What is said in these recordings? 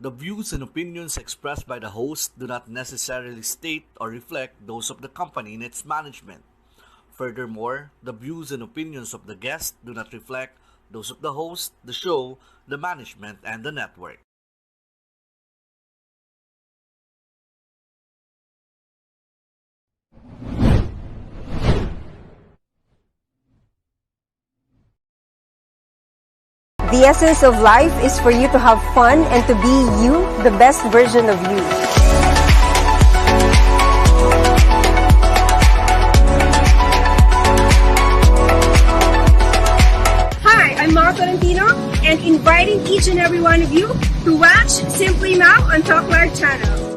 The views and opinions expressed by the host do not necessarily state or reflect those of the company and its management. Furthermore, the views and opinions of the guest do not reflect those of the host, the show, the management, and the network. The essence of life is for you to have fun and to be you, the best version of you. Hi, I'm Mark Valentino and inviting each and every one of you to watch Simply Now on Talkwire channel.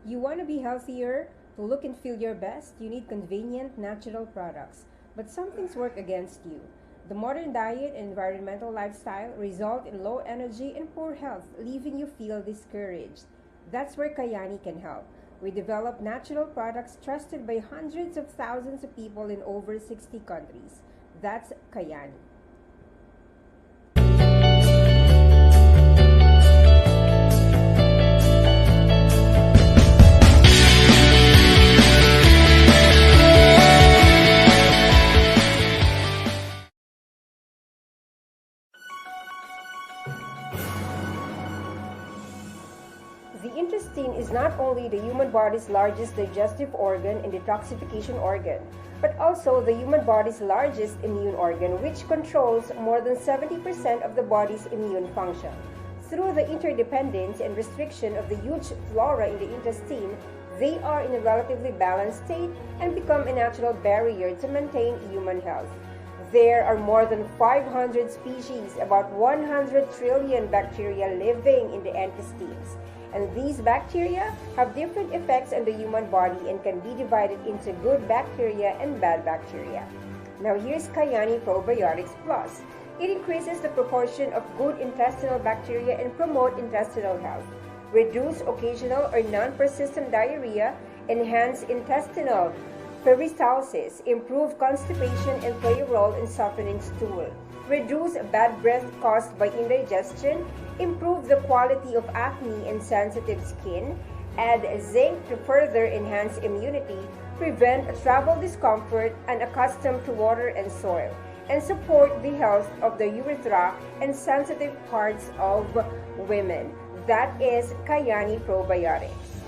You want to be healthier? To look and feel your best, you need convenient, natural products. But some things work against you. The modern diet and environmental lifestyle result in low energy and poor health, leaving you feel discouraged. That's where Kayani can help. We develop natural products trusted by hundreds of thousands of people in over 60 countries. That's Kayani. The intestine is not only the human body's largest digestive organ and detoxification organ, but also the human body's largest immune organ, which controls more than 70% of the body's immune function. Through the interdependence and restriction of the huge flora in the intestine, they are in a relatively balanced state and become a natural barrier to maintain human health. There are more than 500 species, about 100 trillion bacteria living in the intestines. And these bacteria have different effects on the human body and can be divided into good bacteria and bad bacteria. Now here's Kayani Probiotics Plus. It increases the proportion of good intestinal bacteria and promote intestinal health, reduce occasional or non-persistent diarrhea, enhance intestinal peristalsis, improve constipation and play a role in softening stool, reduce bad breath caused by indigestion, improve the quality of acne and sensitive skin, add zinc to further enhance immunity, prevent travel discomfort, unaccustomed to water and soil, and support the health of the urethra and sensitive parts of women. That is Kayani Probiotics.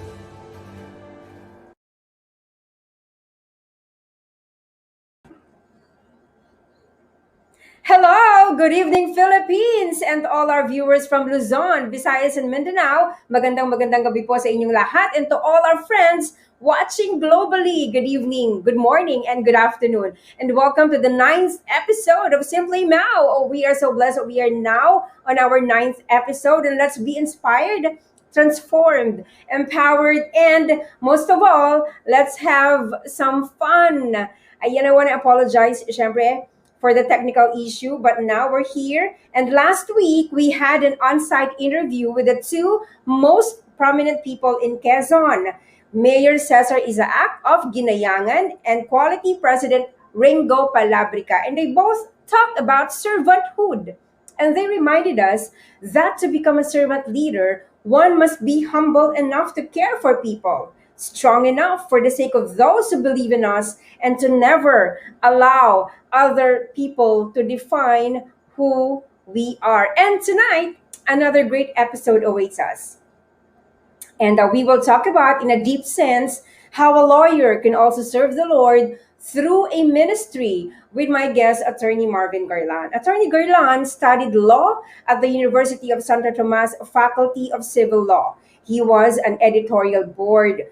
Hello! Good evening, Philippines! And all our viewers from Luzon, Visayas, and Mindanao. Magandang gabi po sa inyong lahat. And to all our friends watching globally, good evening, good morning, and good afternoon. And welcome to the 9th episode of Simply Now. Oh, we are so blessed that we are now on our 9th episode. And let's be inspired transformed, empowered, and most of all, let's have some fun. Ayan, I want to apologize, syempre, for the technical issue, but now we're here. And last week, we had an on-site interview with the two most prominent people in Quezon, Mayor Cesar Isaac of Ginayangan and Quality President Ringo Palabrica. And they both talked about servanthood. And they reminded us that to become a servant leader, one must be humble enough to care for people, strong enough for the sake of those who believe in us, and to never allow other people to define who we are. And tonight, another great episode awaits us. And we will talk about, in a deep sense, how a lawyer can also serve the Lord through a ministry with my guest, Attorney Marvyn Garland. Attorney Garland studied law at the University of Santo Tomas Faculty of Civil Law. He was an editorial board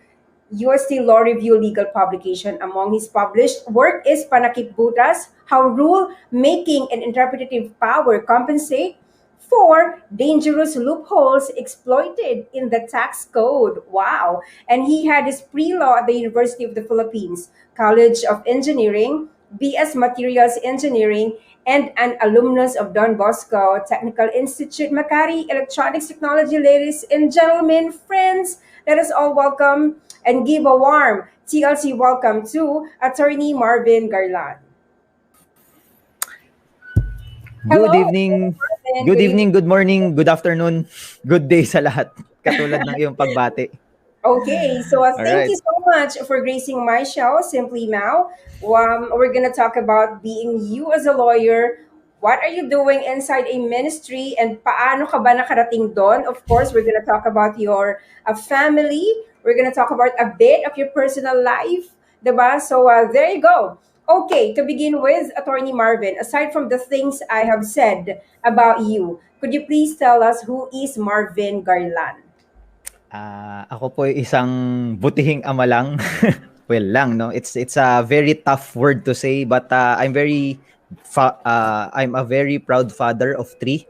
UST Law Review legal publication. Among his published work is Panakip Butas, How Rule-Making and Interpretative Power Compensate for Dangerous Loopholes Exploited in the Tax Code. Wow. And he had his pre-law at the University of the Philippines, College of Engineering, BS Materials Engineering, and an alumnus of Don Bosco Technical Institute, Makati, Electronics Technology. Ladies and gentlemen, friends, let us all welcome and give a warm TLC welcome to Attorney Marvyn Garland. Good evening, Marvyn. good evening, good morning, good afternoon, good day sa lahat. Katulad ng iyong pagbati. Okay, so thank Alright. you so much for gracing my show, Simply Mau. We're gonna talk about being you as a lawyer. What are you doing inside a ministry, and paano ka ba nakarating doon? Of course, we're gonna talk about your family. We're gonna talk about a bit of your personal life, diba? So there you go. Okay, to begin with, Attorney Marvyn, aside from the things I have said about you, could you please tell us who is Marvyn Garland? Ako po ay isang butihing ama lang. Well lang, no? It's a very tough word to say, but I'm a very proud father of 3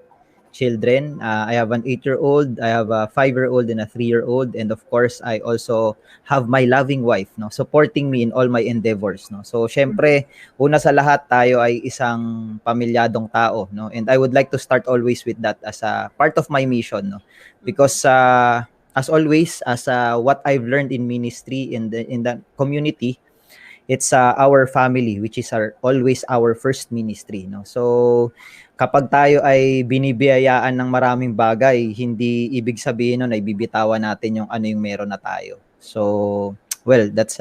children. I have an 8-year-old, I have a 5-year-old, and a 3-year-old, and of course, I also have my loving wife, no, supporting me in all my endeavors, no. So, syempre, una sa lahat, tayo ay isang pamilyadong tao, no, and I would like to start always with that as a part of my mission, no, because as always, as what I've learned in ministry in the community, it's our family, which is always our first ministry, no. So kapag tayo ay binibiyayaan ng maraming bagay, hindi ibig sabihin nun ay bibitawan natin yung ano yung meron na tayo. So well, that's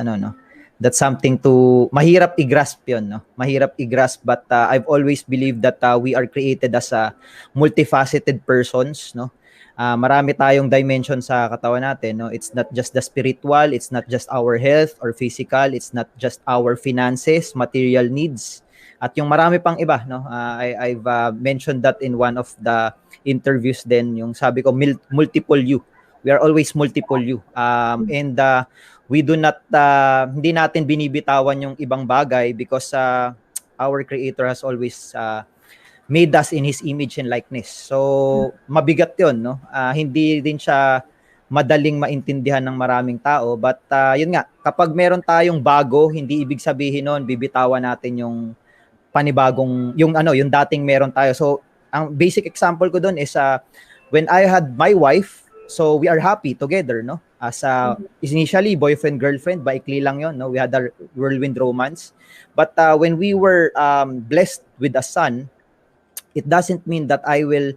that's something to mahirap i-grasp yun, no. Mahirap i-grasp, but I've always believed that we are created as a multifaceted persons, no. Marami tayong dimension sa katawan natin, no. It's not just the spiritual, it's not just our health or physical, it's not just our finances, material needs, at yung marami pang iba, no. I've mentioned that in one of the interviews din, yung sabi ko multiple you. We are always multiple you. And we do not hindi natin binibitawan yung ibang bagay because our creator has always made us in his image and likeness. So, mabigat 'yon, no? Hindi din siya madaling maintindihan ng maraming tao, but yun nga, kapag meron tayong bago, hindi ibig sabihin noon bibitawan natin yung panibagong yung dating meron tayo. So, ang basic example ko doon is when I had my wife, so we are happy together, no? As initially boyfriend girlfriend, baikli lang 'yon, no? We had a whirlwind romance. But when we were blessed with a son, it doesn't mean that I will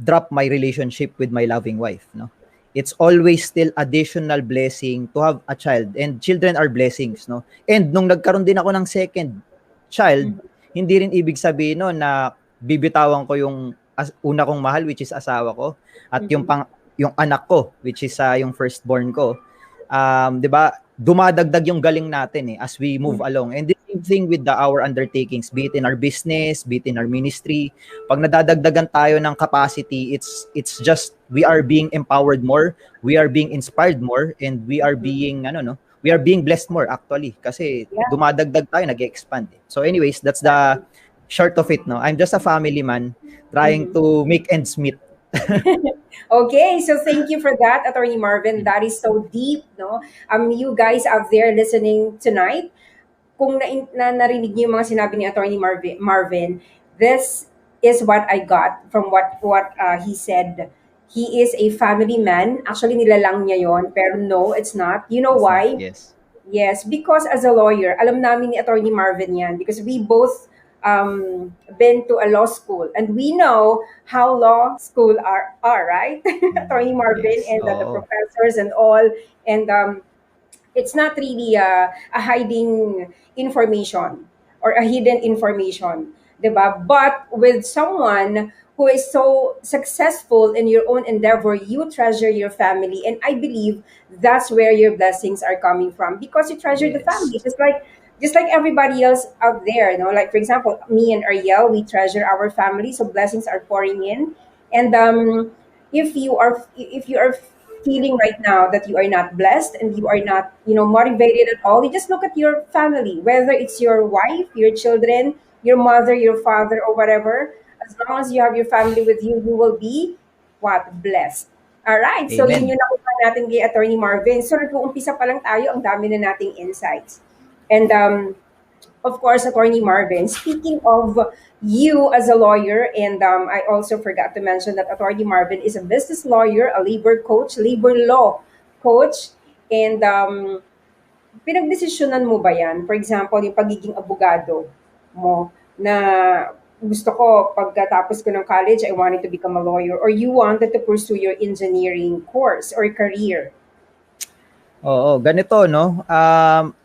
drop my relationship with my loving wife, no? It's always still additional blessing to have a child, and children are blessings, no? And nung nagkaroon din ako ng second child, hindi rin ibig sabihin no na bibitawan ko yung una kong mahal, which is asawa ko, at yung anak ko, which is yung firstborn ko. 'Di ba? Dumadagdag yung galing natin as we move along. And the same thing with our undertakings, be it in our business, be it in our ministry. Pag nadadagdagan tayo ng capacity, it's just we are being empowered more, we are being inspired more, and we are being we are being blessed more actually kasi dumadagdag tayo, nag-expand. So anyways, that's the short of it, no. I'm just a family man trying to make ends meet Okay, so thank you for that, Attorney Marvin. That is so deep, no? You guys out there listening tonight, kung narinig niyo yung mga sinabi ni Attorney Marvin, this is what I got from what he said. He is a family man. Actually, nilalang niya yon, pero no, it's not. You know It's not, why? yes. Yes, because as a lawyer, alam namin ni Attorney Marvin yan because we both been to a law school and we know how law school are right? Attorney Marvin Yes. and the Oo. professors and all. And it's not really a hiding information or a hidden information, diba? But with someone who is so successful in your own endeavor, you treasure your family, and I believe that's where your blessings are coming from because you treasure the Yes. family, just like everybody else out there. Like for example, me and Ariel, we treasure our family, so blessings are pouring in, and if you are feeling right now that you are not blessed and you are not motivated at all, you just look at your family, whether it's your wife, your children, your mother, your father, or whatever. As long as you have your family with you, you will be what? Blessed. All right, so yun Amen. yung nakuha natin kay Attorney Marvin. So nag-uumpisa pa lang tayo, ang dami na nating insights. And of course, Attorney Marvin, speaking of you as a lawyer, and I also forgot to mention that Attorney Marvin is a business lawyer, a labor coach, labor law coach, and pinagdesisyonan mo ba yan? For example, yung pagiging abogado mo na gusto ko, pagkatapos ko ng college, I wanted to become a lawyer, or you wanted to pursue your engineering course or career? Oo, ganito, no?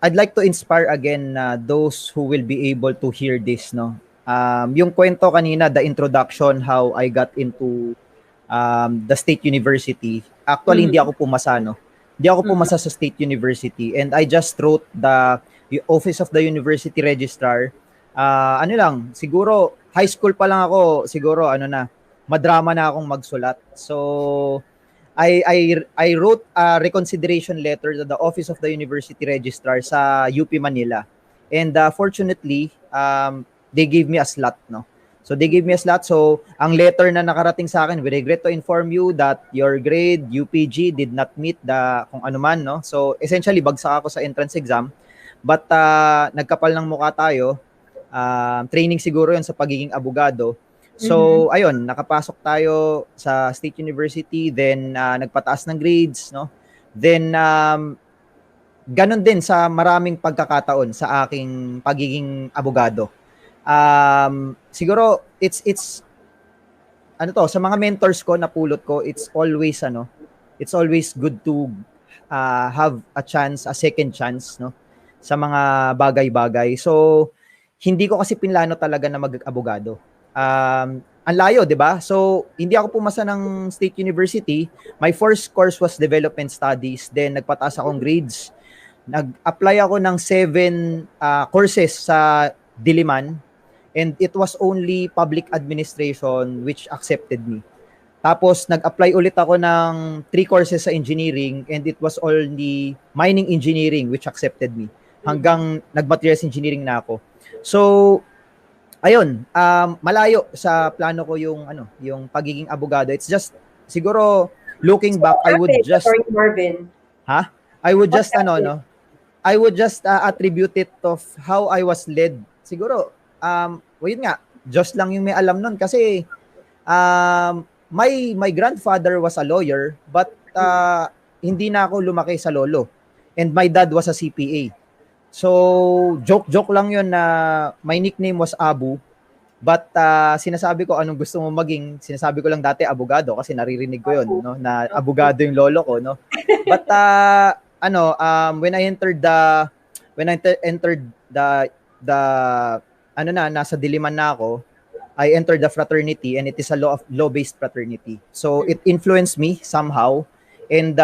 I'd like to inspire again those who will be able to hear this, no? Yung kwento kanina, the introduction, how I got into the State University. Actually, hindi Mhm. ako pumasa, no? Hindi ako Mhm. pumasa sa State University, and I just wrote the Office of the University Registrar. Ano lang, siguro high school pa lang ako, siguro ano na, madrama na akong magsulat. So I wrote a reconsideration letter to the Office of the University Registrar sa UP Manila. And fortunately, they gave me a slot, no? So they gave me a slot. So ang letter na nakarating sa akin, we regret to inform you that your grade UPG did not meet the kung ano man, no? So essentially bagsak ako sa entrance exam. But nagkapal ng mukha tayo. Training siguro 'yon sa pagiging abogado. Mhm. So, ayun, nakapasok tayo sa State University, then nagpataas ng grades, no? Then, ganun din sa maraming pagkakataon sa aking pagiging abogado. Siguro, it's, ano to, sa mga mentors ko, napulot ko, it's always good to have a chance, a second chance, no? Sa mga bagay-bagay. So, hindi ko kasi pinlano talaga na mag-abogado. Ang layo, 'di ba? So, hindi ako pumasa ng State University. My first course was Development Studies. Then nagpataas akong grades. Nag-apply ako ng 7 courses sa Diliman, and it was only Public Administration which accepted me. Tapos nag-apply ulit ako ng 3 courses sa engineering, and it was only Mining Engineering which accepted me. Hanggang nag-Materials Engineering na ako. So, ayun, malayo sa plano ko yung pagiging abogado. It's just siguro looking back, I would Happened, just Attorney Marvin? I would What just happened? I would just attribute it of how I was led. Siguro well, yun nga, Diyos lang yung may alam nun kasi my grandfather was a lawyer, but hindi na ako lumaki sa lolo. And my dad was a CPA. So, joke lang yun na my nickname was Abu. But sinasabi ko anong gusto mo maging, sinasabi ko lang dati abogado kasi naririnig ko yun, no, na abogado yung lolo ko, no. But when I entered the nasa Diliman na ako, I entered the fraternity, and it is a law-based fraternity. So it influenced me somehow. And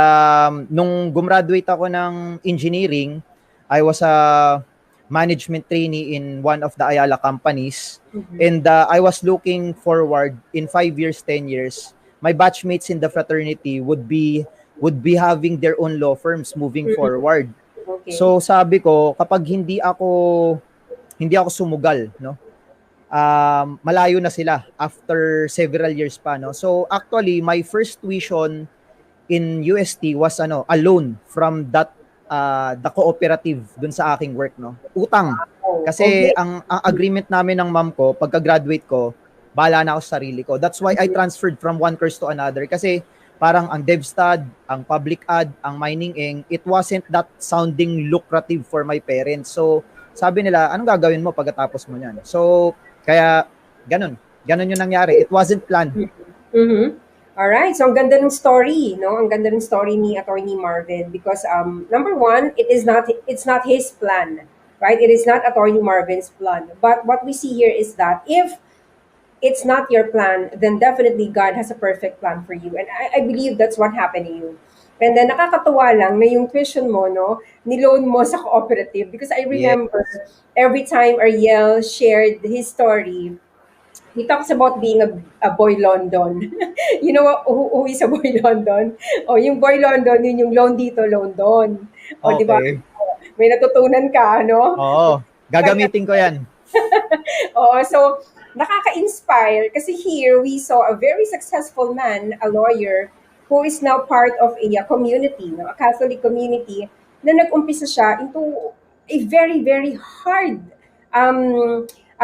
nung gumraduate ako ng engineering, I was a management trainee in one of the Ayala companies. And I was looking forward in 5 years, 10 years, my batchmates in the fraternity would be having their own law firms moving forward. Okay. So sabi ko, kapag hindi ako sumugal, no? malayo na sila after several years pa, no? So actually, my first tuition in UST was a loan from that the cooperative dun sa aking work, no? Utang. Kasi Okay. ang agreement namin ng mom ko, pagka-graduate ko, bahala na ako sa sarili ko. That's why I transferred from one course to another. Kasi parang ang DevStud, ang public ad, ang mining eng, it wasn't that sounding lucrative for my parents. So, sabi nila, anong gagawin mo pagkatapos mo niyan? So, kaya, ganun yung nangyari. It wasn't planned. Mm-hmm. Alright, so ang ganda ng story, no? Ang ganda ng story ni Attorney Marvin because number one, it's not his plan, right? It is not Attorney Marvin's plan. But what we see here is that if it's not your plan, then definitely God has a perfect plan for you. And I believe that's what happened to you. And then nakakatuwa lang na yung tuition mo, no, niloan mo sa cooperative because I remember every time Ariel shared his story, he talks about being a boy London. You know who is a boy London? O, yung boy London, yun yung loan dito, loan doon. O, di ba? Okay. May natutunan ka, no? Oo. Gagamitin ko yan. Oo, so nakaka-inspire kasi here we saw a very successful man, a lawyer, who is now part of a community, no? A Catholic community, na nag-umpisa siya into a very, very hard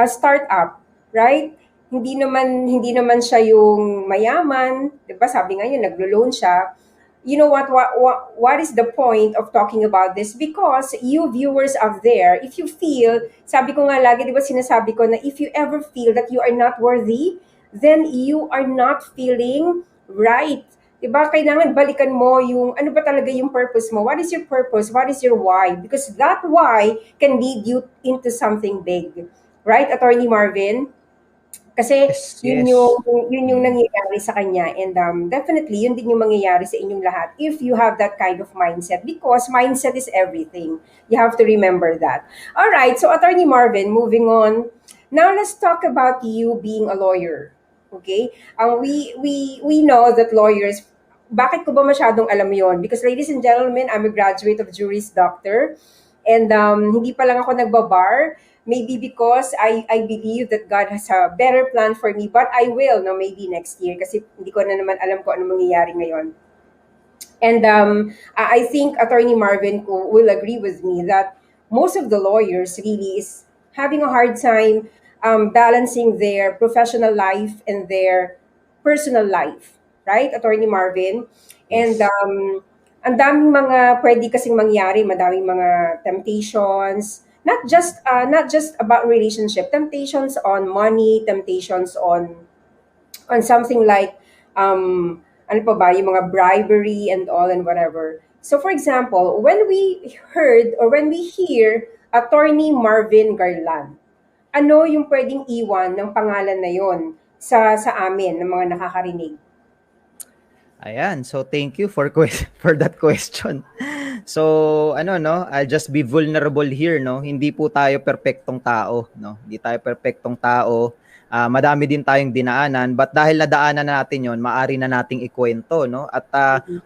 startup, right? Hindi naman siya yung mayaman, 'di ba? Sabi nga niya naglo-loan siya. You know what is the point of talking about this? Because you viewers out there, if you feel, sabi ko nga lagi, 'di ba sinasabi ko na if you ever feel that you are not worthy, then you are not feeling right. 'Di ba? Kailangan balikan mo yung ano ba talaga yung purpose mo? What is your purpose? What is your why? Because that why can lead you into something big. Right, Attorney Marvin? Kasi yun yung nangyayari sa kanya and definitely yun din yung mangyayari sa inyong lahat if you have that kind of mindset because mindset is everything. You have to remember that. All right, so Attorney Marvin, moving on. Now let's talk about you being a lawyer. Okay? We know that lawyers, bakit ko ba masyadong alam yon? Because ladies and gentlemen, I'm a graduate of Juris Doctor and hindi pa lang ako nagbabar. Maybe because I believe that God has a better plan for me, but I will, no, maybe next year kasi hindi ko na naman alam kung ano mangyayari ngayon. And I think Attorney Marvin will agree with me that most of the lawyers really is having a hard time balancing their professional life and their personal life. Right, Attorney Marvin? And ang daming mga pwede kasing mangyari, madaming mga temptations, not just about relationship, temptations on money, temptations on something like ano pa ba, yung mga bribery and all and whatever. So for example, when we hear Attorney Marvin Garland, ano yung pwedeng iwan ng pangalan na yon sa amin ng mga nakakarinig? Ayan, so thank you for that question. So, I'll just be vulnerable here, no? Hindi po tayo perpektong tao, no? Hindi tayo perpektong tao. Madami din tayong dinaanan, but dahil nadaanan na natin yon, maari na nating ikwento, no? At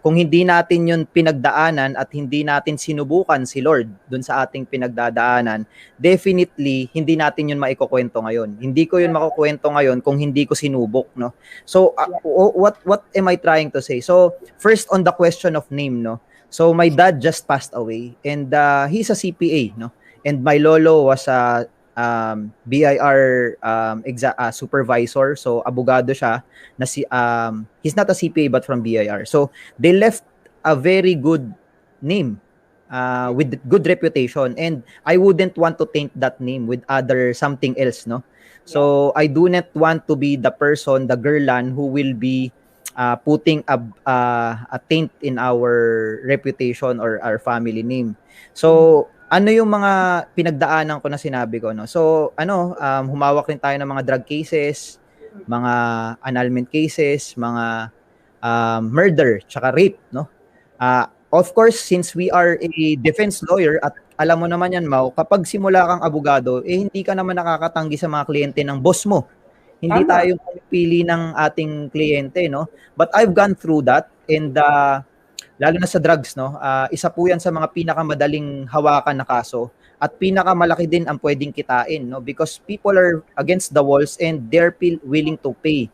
kung hindi natin yon pinagdaanan at hindi natin sinubukan si Lord dun sa ating pinagdadaanan, definitely hindi natin yon maikukwento ngayon. Hindi ko yon makukwento ngayon kung hindi ko sinubok, no? So what am I trying to say? So first on the question of name, no? So my dad just passed away and he's a CPA, no? And my lolo was a BIR supervisor, so abogado siya na he's not a CPA but from BIR. So they left a very good name with good reputation, and I wouldn't want to taint that name with other something else, no? So I do not want to be the person, the Garland, who will be putting a taint in our reputation or our family name. So ano yung mga pinagdaanan ko na sinabi ko, no? So humawak rin tayo ng mga drug cases, mga annulment cases, mga murder tsaka rape, no? Of course, since we are a defense lawyer at alam mo naman yan, Mau, kapag simula kang abogado, hindi ka naman nakakatanggi sa mga kliyente ng boss mo. Hindi tayo pumipili ng ating kliyente, no? But I've gone through that, and lalo na sa drugs, no? Isa po yan sa mga pinakamadaling hawakan na kaso. at pinakamalaki din ang pwedeng kitain, no? Because people are against the walls and they're willing to pay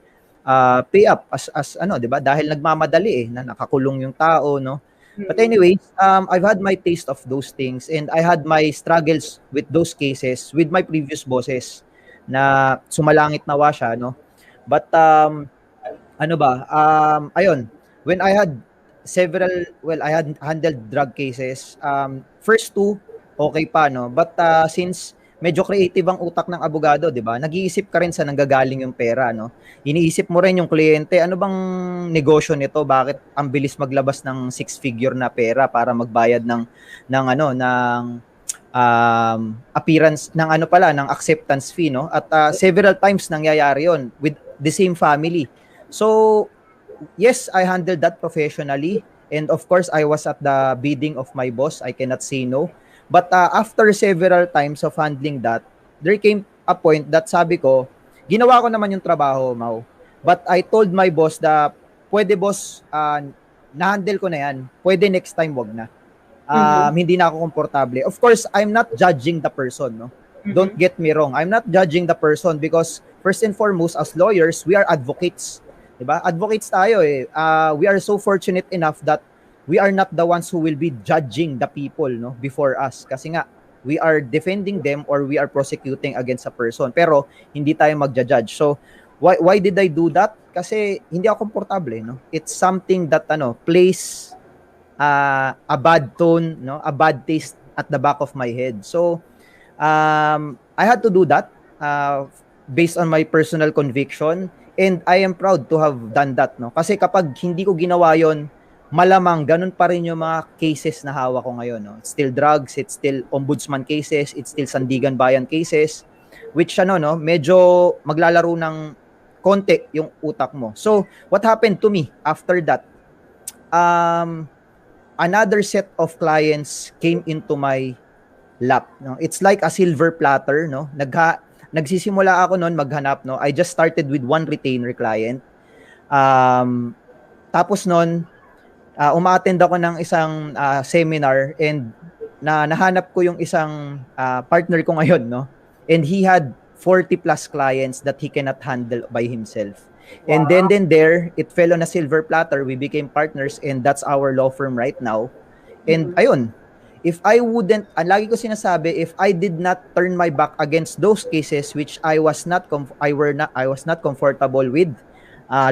up as ano, 'di ba? Dahil nagmamadali na nakakulong yung tao, no? But anyways, I've had my taste of those things and I had my struggles with those cases with my previous bosses na sumalangit nawa siya, no? But ano ba, ayun, when I had I had handled drug cases. First two, okay pa, no? But since medyo creative ang utak ng abogado, di ba? Nag-iisip ka rin sa nanggagaling yung pera, no? Iniisip mo rin yung kliyente, ano bang negosyo nito? Bakit ang bilis maglabas ng six-figure na pera para magbayad ng appearance ng ng acceptance fee, no? At several times nangyayari yon with the same family. So, yes, I handled that professionally. And of course, I was at the bidding of my boss. I cannot say no. But after several times of handling that, there came a point that sabi ko, ginawa ko naman yung trabaho, Mau. But I told my boss that, pwede boss, na-handle ko na yan. Pwede next time, wag na. Hindi na ako komportable. Of course, I'm not judging the person, no? Don't get me wrong. I'm not judging the person because first and foremost, as lawyers, we are advocates. Diba? Advocates tayo eh. We are so fortunate enough that we are not the ones who will be judging the people, no, before us. Kasi nga, we are defending them or we are prosecuting against a person. Pero hindi tayo magja-judge. So, why did I do that? Kasi hindi ako komportable, no? It's something that plays a bad tone, no, a bad taste at the back of my head. So, I had to do that based on my personal conviction. And I am proud to have done that, no? Kasi kapag hindi ko ginawa yon, malamang ganun pa rin yung mga cases na hawak ko ngayon, no? It's still drugs, it's still ombudsman cases, it's still Sandigan Bayan cases, which medyo maglalaro ng konti yung utak mo. So, what happened to me after that? Another set of clients came into my lap, no? It's like a silver platter, no? Nagsisimula ako noon maghanap, no? I just started with one retainer client. Tapos noon, uma-attend ako ng isang seminar and nahanap ko yung isang partner ko ngayon, no? And he had 40 plus clients that he cannot handle by himself. Wow. And then there, it fell on a silver platter. We became partners and that's our law firm right now. And ayun, if I wouldn't, lagi ko sinasabi, if I did not turn my back against those cases which I was not comfortable with,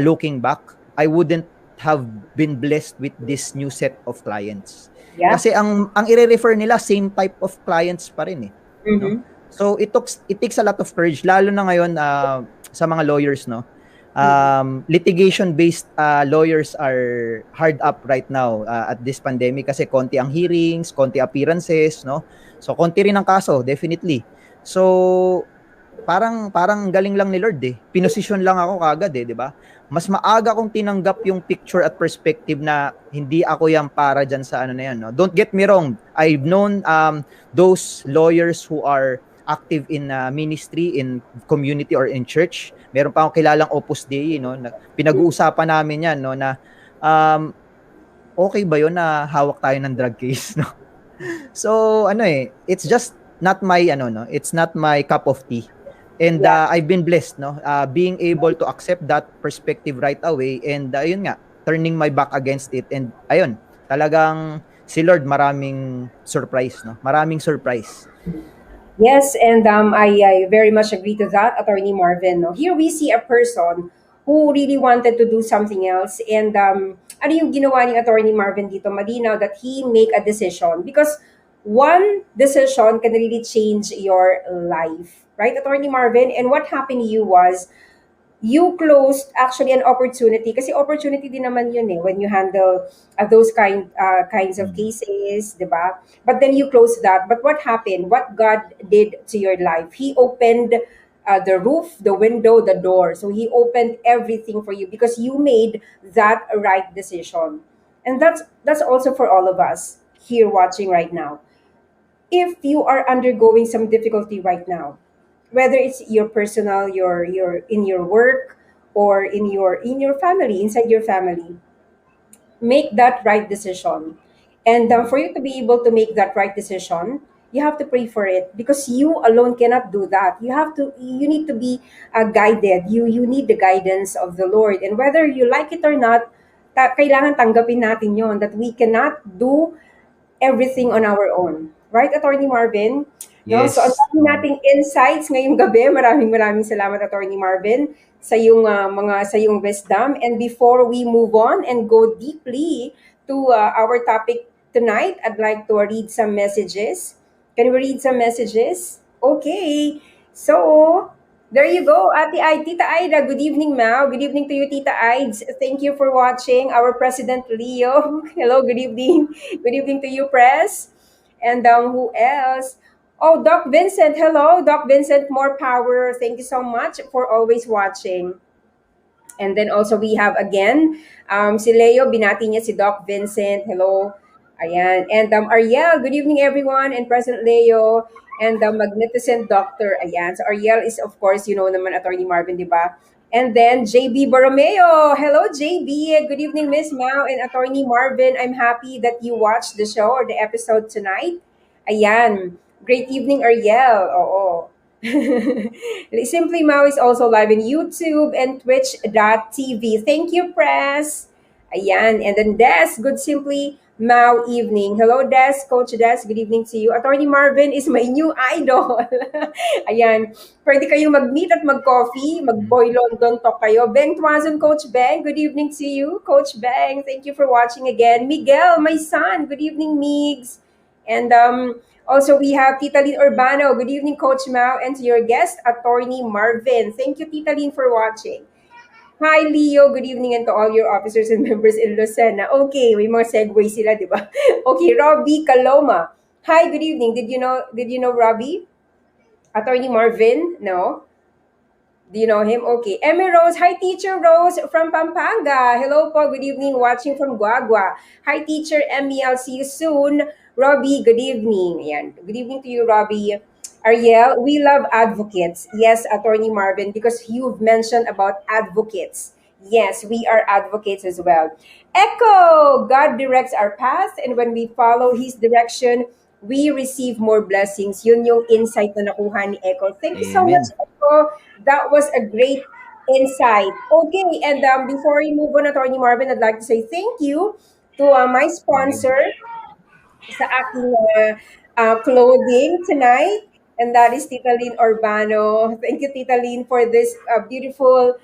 looking back, I wouldn't have been blessed with this new set of clients. Yeah. Kasi ang ire-refer nila same type of clients pa rin eh. No? So it takes a lot of courage, lalo na ngayon sa mga lawyers, no. Litigation-based lawyers are hard up right now at this pandemic kasi konti ang hearings, konti appearances, no? So konti rin ang kaso, definitely. So parang galing lang ni Lord eh. Pinosisyon lang ako kagad eh, 'di ba? Mas maaga kong tinanggap yung picture at perspective na hindi ako yan para dyan sa na yan, no? Don't get me wrong. I've known those lawyers who are active in ministry, in community or in church. Meron pa akong kilalang Opus Dei, no? Pinag-uusapan namin yan, no, na okay ba 'yon na hawak tayo ng drug case, no? So, it's just not my it's not my cup of tea. And I've been blessed, no, being able to accept that perspective right away and ayun nga, turning my back against it and ayun, talagang si Lord maraming surprise, no? Maraming surprise. Yes, and I very much agree to that, Attorney Marvin. No? Here we see a person who really wanted to do something else. And ano yung ginawa ni Attorney Marvin dito? Malinaw that he make a decision. Because one decision can really change your life. Right, Attorney Marvin? And what happened to you was, you closed actually an opportunity kasi opportunity din naman yun eh when you handle those kinds of cases, diba? But then you closed that. But what happened? What God did to your life? He opened the roof, the window, the door. So He opened everything for you because you made that right decision. And that's also for all of us here watching right now. If you are undergoing some difficulty right now, whether it's your personal, your in your work or in your family, inside your family, make that right decision. And for you to be able to make that right decision, you have to pray for it because you alone cannot do that. You need to be guided. You need the guidance of the Lord. And whether you like it or not, kailangan tanggapin natin yon that we cannot do everything on our own. Right, Attorney Marvin? No? So, ang Yes. dami nating insights ngayong gabi. Maraming salamat, Attorney Marvin, sa yung sa yung wisdom. And before we move on and go deeply to our topic tonight, I'd like to read some messages. Can we read some messages? Okay. So, there you go, Tita Aida. Good evening, Mao. Good evening to you, Tita Ides. Thank you for watching. Our President Leo. Hello, good evening. Good evening to you, Press. And who else? Oh, Doc Vincent. Hello, Doc Vincent. More power. Thank you so much for always watching. And then also we have again, si Leo, binati niya si Doc Vincent. Hello. Ayan. And Ariel, good evening everyone. And President Leo. And the magnificent doctor. Ayan. So Ariel is of course, you know naman, Attorney Marvin, di ba? And then JB Borromeo. Hello, JB. Good evening, Miss Mao and Attorney Marvin. I'm happy that you watched the show or the episode tonight. Ayan. Great evening, Ariel. Oo. Simply Mao is also live in YouTube and Twitch.tv. Thank you, Press. Ayan. And then Des, good Simply Mao evening. Hello, Des. Coach Des, good evening to you. Attorney Marvin is my new idol. Ayan. Pwede kayong mag-meet at mag-coffee. Mag-boy London talk kayo. Beng Tuazon, Coach Beng, good evening to you. Coach Beng, thank you for watching again. Miguel, my son, good evening, Migs. And also, we have Tita Lynn Urbano. Good evening, Coach Mao. And to your guest, Attorney Marvin. Thank you, Tita Lynn, for watching. Hi, Leo. Good evening and to all your officers and members in Lucena. Okay, may mga segue sila, di ba? Okay, Robbie Caloma. Hi, good evening. Did you know Robbie? Attorney Marvin? No? Do you know him? Okay. Emmy Rose. Hi, Teacher Rose from Pampanga. Hello po. Good evening. Watching from Guagua. Hi, Teacher Emmy. I'll see you soon. Robbie, good evening. Ayan. Good evening to you, Robbie. Ariel, we love advocates. Yes, Attorney Marvin, because you've mentioned about advocates. Yes, we are advocates as well. Echo, God directs our path, and when we follow His direction, we receive more blessings. Yun yung insight na nakuha ni Echo. Thank you so Amen. much, Echo. That was a great insight. Okay, and before we move on, Attorney Marvin, I'd like to say thank you to my sponsor sa aking clothing tonight. And that is Tita Lynn Urbano. Thank you, Tita Lynn, for this beautiful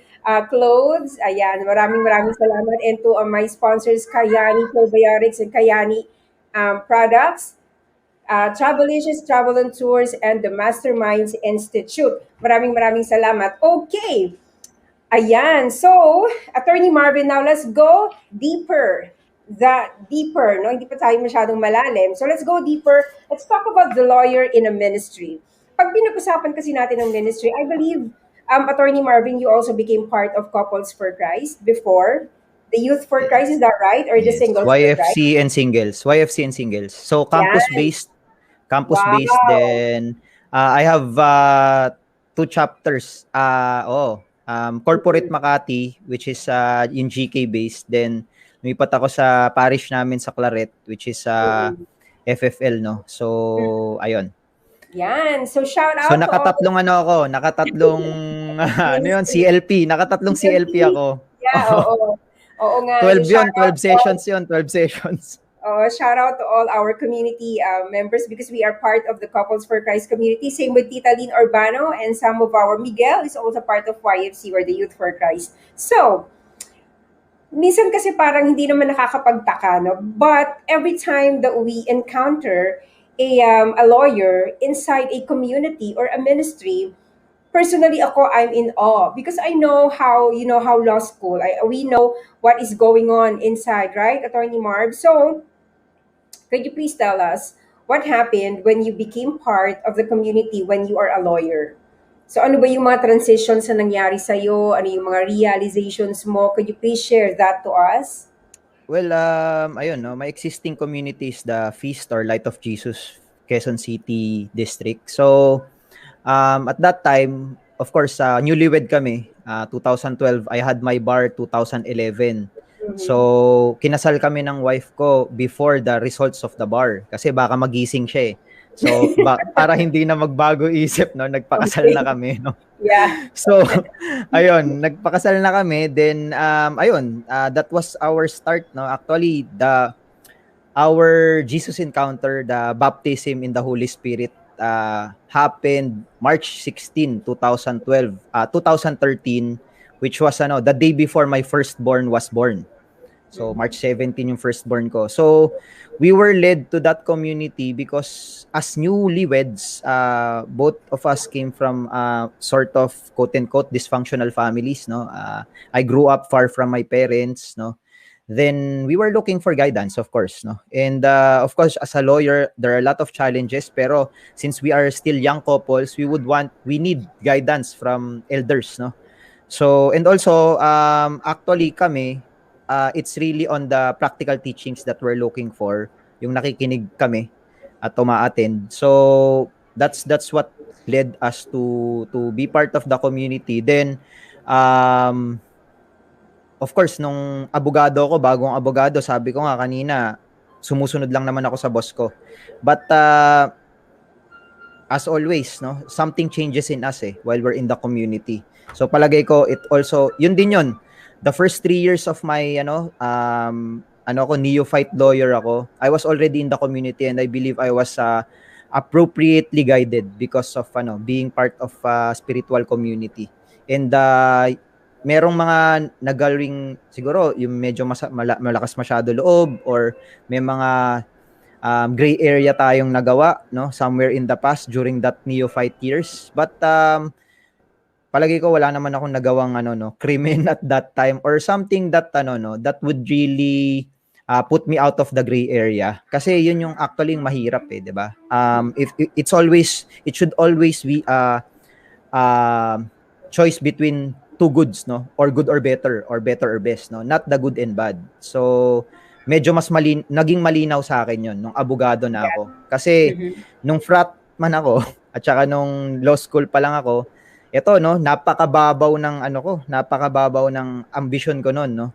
clothes. Ayan, maraming salamat. And to my sponsors, Kayani Probiotics and Kayani Products, Travelicious Travel and Tours, and the Masterminds Institute. Maraming salamat. Okay. Ayan. So, Attorney Marvin, now let's go deeper. No, hindi pa tayo masyadong malalim. So let's go deeper. Let's talk about the lawyer in a ministry. Pag pinag-usapan kasi natin ng ministry, I believe, Attorney Marvin, you also became part of Couples for Christ before. The Youth for Christ, is that right? Or the Yes. Singles for Christ? YFC and Singles. YFC and Singles. So campus-based. Campus-based. Wow. Then I have 2 chapters. Corporate Makati, which is in GK-based. Then lumipat ako sa parish namin sa Claret, which is FFL, no? So, ayun. Yan. So, shout out So, nakatatlong ano yun, CLP. Nakatatlong CLP ako. Yeah, oo. Oo nga. 12 yun, Shout 12 sessions yun, 12 sessions. Shout out to all our community members because we are part of the Couples for Christ community. Same with Tita Lynn Urbano, and some of our Miguel is also part of YFC or the Youth for Christ. So, minsan kasi parang hindi naman nakakapagtaka, no? But every time that we encounter a lawyer inside a community or a ministry, personally ako, I'm in awe because I know how law school, we know what is going on inside, right, Attorney Marv? So, could you please tell us what happened when you became part of the community when you are a lawyer? So ano ba yung mga transitions na nangyari sa'yo? Ano yung mga realizations mo? Could you please share that to us? Well, ayun, no, my existing community is the Feast or Light of Jesus, Quezon City District. So, at that time, of course, newlywed kami. 2012, I had my bar 2011. So, kinasal kami ng wife ko before the results of the bar. Kasi baka magising siya eh. So para hindi na magbago isip, no, nagpakasal na kami, no. Yeah. So ayun, nagpakasal na kami, then ayun, that was our start, no. Actually, our Jesus encounter, the baptism in the Holy Spirit, happened March 16, 2012, 2013, which was the day before my firstborn was born. So March 17 yung firstborn ko. So we were led to that community because as newlyweds, both of us came from sort of quote unquote dysfunctional families, no. I grew up far from my parents, no. Then we were looking for guidance, of course, no. And of course, as a lawyer, there are a lot of challenges, pero since we are still young couples, we need guidance from elders, no. So, and also actually kami, it's really on the practical teachings that we're looking for, yung nakikinig kami at umaattend. So that's what led us to be part of the community. Then of course, nung abogado ako, bagong abogado, sabi ko nga kanina, sumusunod lang naman ako sa boss ko. But as always, no, something changes in us while we're in the community. So palagay ko, it also, yun din yun. The first 3 years of my, neophyte lawyer ako, I was already in the community, and I believe I was appropriately guided because of being part of a spiritual community. And merong mga nagaling, siguro, yung medyo malakas masyado loob, or may mga gray area tayong nagawa, no, somewhere in the past during that neophyte years. But palagi ko wala naman akong nagawang krimen at that time, or something that that would really put me out of the gray area, kasi yun yung actually mahirap di ba? If it should always be a choice between two goods, no, or good or better or best, no, not the good and bad. So medyo mas naging malinaw sa akin yun nung abogado na ako, kasi nung frat man ako at saka nung law school pa lang ako, ito, no, napakababaw ng ambition ko noon, no.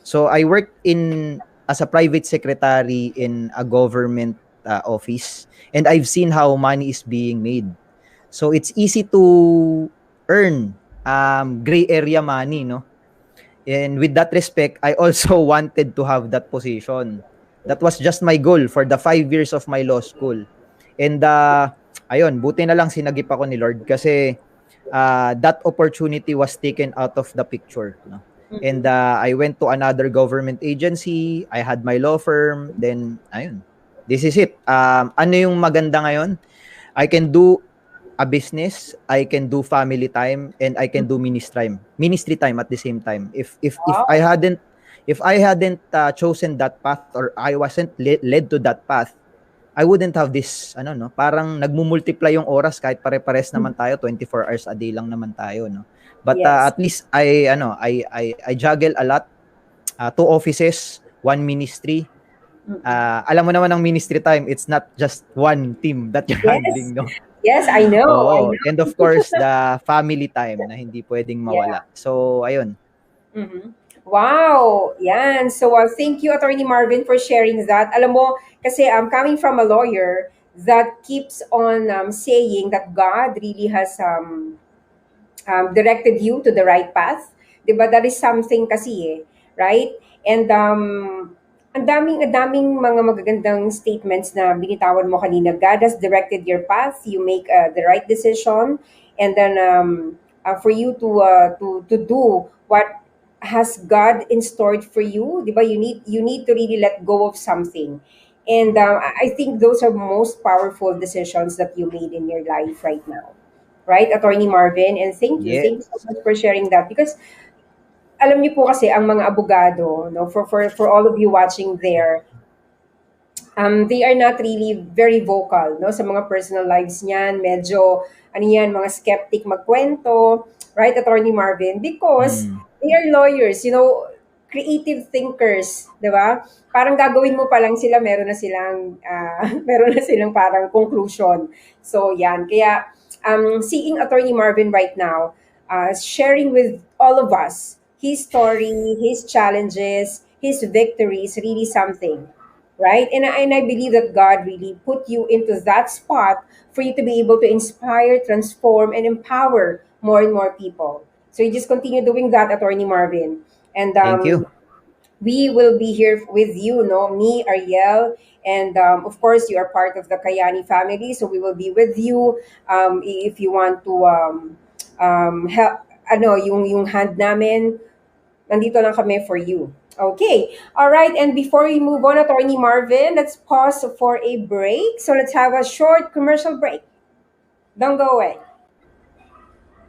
So I worked as a private secretary in a government office, and I've seen how money is being made. So it's easy to earn gray area money, no. And with that respect, I also wanted to have that position. That was just my goal for the 5 years of my law school. And ayun, buti na lang sinagip ako ni Lord, kasi that opportunity was taken out of the picture, no? And I went to another government agency. I had my law firm. Then ayun, this is it. Ano yung maganda ngayon? I can do a business, I can do family time, and I can do ministry time at the same time. If I hadn't chosen that path, or I wasn't led to that path, I wouldn't have this parang nagmumultiply yung oras, kahit pare-pares naman tayo, 24 hours a day lang naman tayo, no. But Yes. at least I juggle a lot, 2 offices, 1 ministry. Alam mo naman ang ministry time, it's not just one team that you're handling, no. Yes, I know. Oo. And of course, the family time na hindi pwedeng mawala. So ayun. Wow! Yan. So, thank you, Attorney Marvin, for sharing that. Alam mo, kasi coming from a lawyer that keeps on saying that God really has directed you to the right path. Diba? That is something kasi right? And ang daming mga magagandang statements na binitawan mo kanina. God has directed your path. You make the right decision. And then for you to do what has God in store for you, diba? You need to really let go of something. And I think those are most powerful decisions that you made in your life right now. Right, Attorney Marvin? And thank you. Yes. Thank you so much for sharing that. Because alam niyo po kasi ang mga abogado, no, for all of you watching there, they are not really very vocal, no, sa mga personal lives niyan. Medyo mga skeptic magkwento, right, Attorney Marvin? Because they are lawyers, creative thinkers, 'di ba? Parang gagawin mo pa lang sila, meron na silang parang conclusion. So, yan. Kaya seeing Attorney Marvin right now, sharing with all of us his story, his challenges, his victories, really something, right? And I believe that God really put you into that spot for you to be able to inspire, transform, and empower more and more people. So you just continue doing that, Attorney Marvin. And Thank you. we will be here with you, no? Me, Ariel, and of course, you are part of the Kayani family, so we will be with you if you want to help, yung hand namin, nandito lang kami for you. Okay. All right. And before we move on, Attorney Marvin, let's pause for a break. So let's have a short commercial break. Don't go away.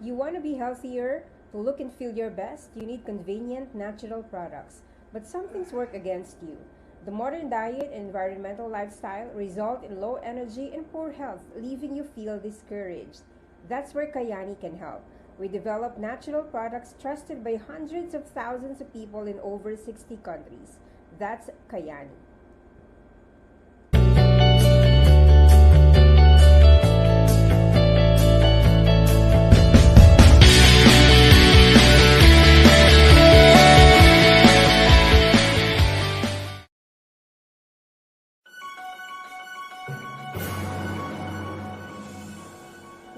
You want to be healthier, to look and feel your best, you need convenient, natural products. But some things work against you. The modern diet and environmental lifestyle result in low energy and poor health, leaving you feel discouraged. That's where Kayani can help. We develop natural products trusted by hundreds of thousands of people in over 60 countries. That's Kayani.